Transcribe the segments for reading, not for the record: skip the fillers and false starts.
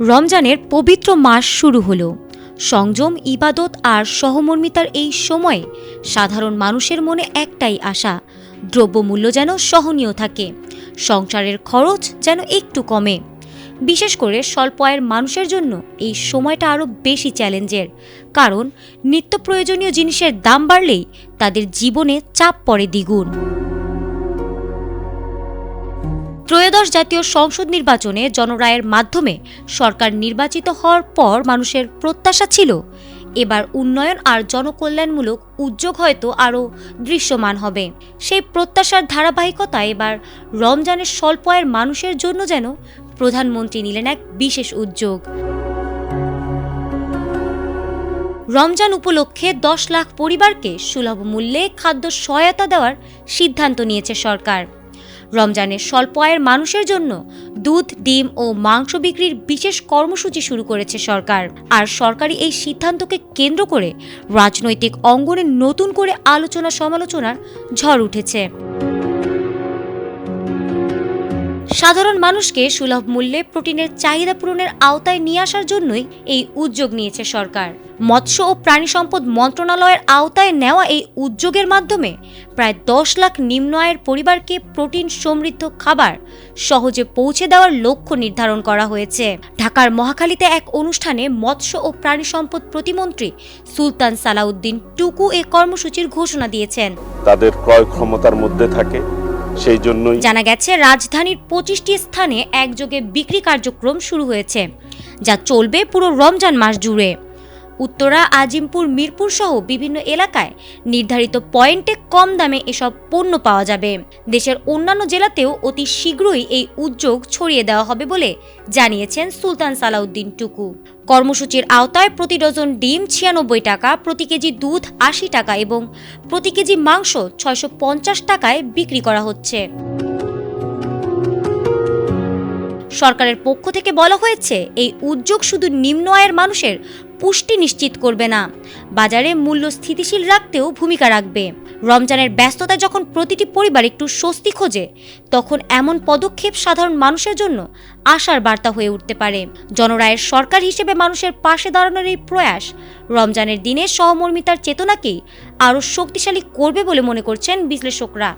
রমজানের পবিত্র মাস শুরু হলো। সংযম, ইবাদত আর সহমর্মিতার এই সময়ে সাধারণ মানুষের মনে একটাই আশা, দ্রব্যমূল্য যেন সহনীয় থাকে, সংসারের খরচ যেন একটু কমে। বিশেষ করে স্বল্প আয়ের মানুষের জন্য এই সময়টা আরও বেশি চ্যালেঞ্জের, কারণ নিত্য প্রয়োজনীয় জিনিসের দাম বাড়লেই তাদের জীবনে চাপ পড়ে দ্বিগুণ। ত্রয়োদশ জাতীয় সংসদ নির্বাচনে জনরায়ের মাধ্যমে সরকার নির্বাচিত হওয়ার পর মানুষের প্রত্যাশা ছিল এবার উন্নয়ন আর জনকল্যাণমূলক উদ্যোগ হয়তো আরও দৃশ্যমান হবে। সেই প্রত্যাশার ধারাবাহিকতায় এবার রমজানের স্বল্প আয়ের মানুষের জন্য যেন প্রধানমন্ত্রী নিলেন এক বিশেষ উদ্যোগ। রমজান উপলক্ষে 10 লাখ পরিবারকে সুলভ মূল্যে খাদ্য সহায়তা দেওয়ার সিদ্ধান্ত নিয়েছে সরকার। রমজানের স্বল্প আয়ের মানুষের জন্য দুধ, ডিম ও মাংস বিক্রির বিশেষ কর্মসূচি শুরু করেছে সরকার। আর সরকারি এই সিদ্ধান্তকে কেন্দ্র করে রাজনৈতিক অঙ্গনে নতুন করে আলোচনা সমালোচনার ঝড় উঠেছে। সাধারণ মানুষকে সুলভ মূল্যে প্রোটিনের চাহিদা পূরণের আওতায় নিয়ে আসার জন্যই এই উদ্যোগ নিয়েছে সরকার। মৎস্য ও প্রাণী সম্পদ মন্ত্রণালয়ের আওতায় নেওয়া এই উদ্যোগের মাধ্যমে প্রায় 10 লাখ নিম্ন আয়ের পরিবারকে প্রোটিন সমৃদ্ধ খাবার সহজে পৌঁছে দেওয়ার লক্ষ্য নির্ধারণ করা হয়েছে। ঢাকার মহাখালীতে এক অনুষ্ঠানে মৎস্য ও প্রাণী সম্পদ প্রতিমন্ত্রী সুলতান সালাউদ্দিন টুকু এই কর্মসূচির ঘোষণা দিয়েছেন। তাদের ক্রয় ক্ষমতার মধ্যে থাকে, সেই জন্যই জানা গেছে রাজধানীর 25টি স্থানে একযোগে বিক্রি কার্যক্রম শুরু হয়েছে, যা চলবে পুরো রমজান মাস জুড়ে। উত্তরা, আজিমপুর, মিরপুর সহ বিভিন্ন এলাকায় নির্ধারিত পয়েন্টে কম দামে এসব পণ্য পাওয়া যাবে। দেশের অন্যান্য জেলাতেও অতি শীঘ্রই এই উদ্যোগ ছড়িয়ে দেওয়া হবে বলে জানিয়েছেন সুলতান সালাউদ্দিন টুকু। কর্মসূচির আওতায় প্রতি ডজন ডিম 96 টাকা, প্রতি কেজি দুধ 80 টাকা এবং প্রতি কেজি মাংস 650 টাকায় বিক্রি করা হচ্ছে। সরকারের পক্ষ থেকে বলা হয়েছে, এই উদ্যোগ শুধু নিম্ন আয়ের মানুষের পুষ্টি নিশ্চিত করবে না, বাজারে মূল্য স্থিতিশীল রাখতেও ভূমিকা রাখবে। রমজানের ব্যস্ততায় যখন প্রতিটি পরিবার একটু স্বস্তি খোঁজে, তখন এমন পদক্ষেপ সাধারণ মানুষের জন্য আশার বার্তা হয়ে উঠতে পারে। জনরায়ের সরকার হিসেবে মানুষের পাশে দাঁড়ানোর এই প্রয়াস রমজানের দিনে সহমর্মিতার চেতনাকেই আরও শক্তিশালী করবে বলে মনে করছেন বিশ্লেষকরা।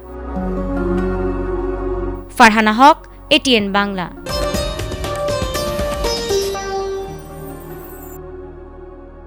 ফারহানা হক, ATN বাংলা।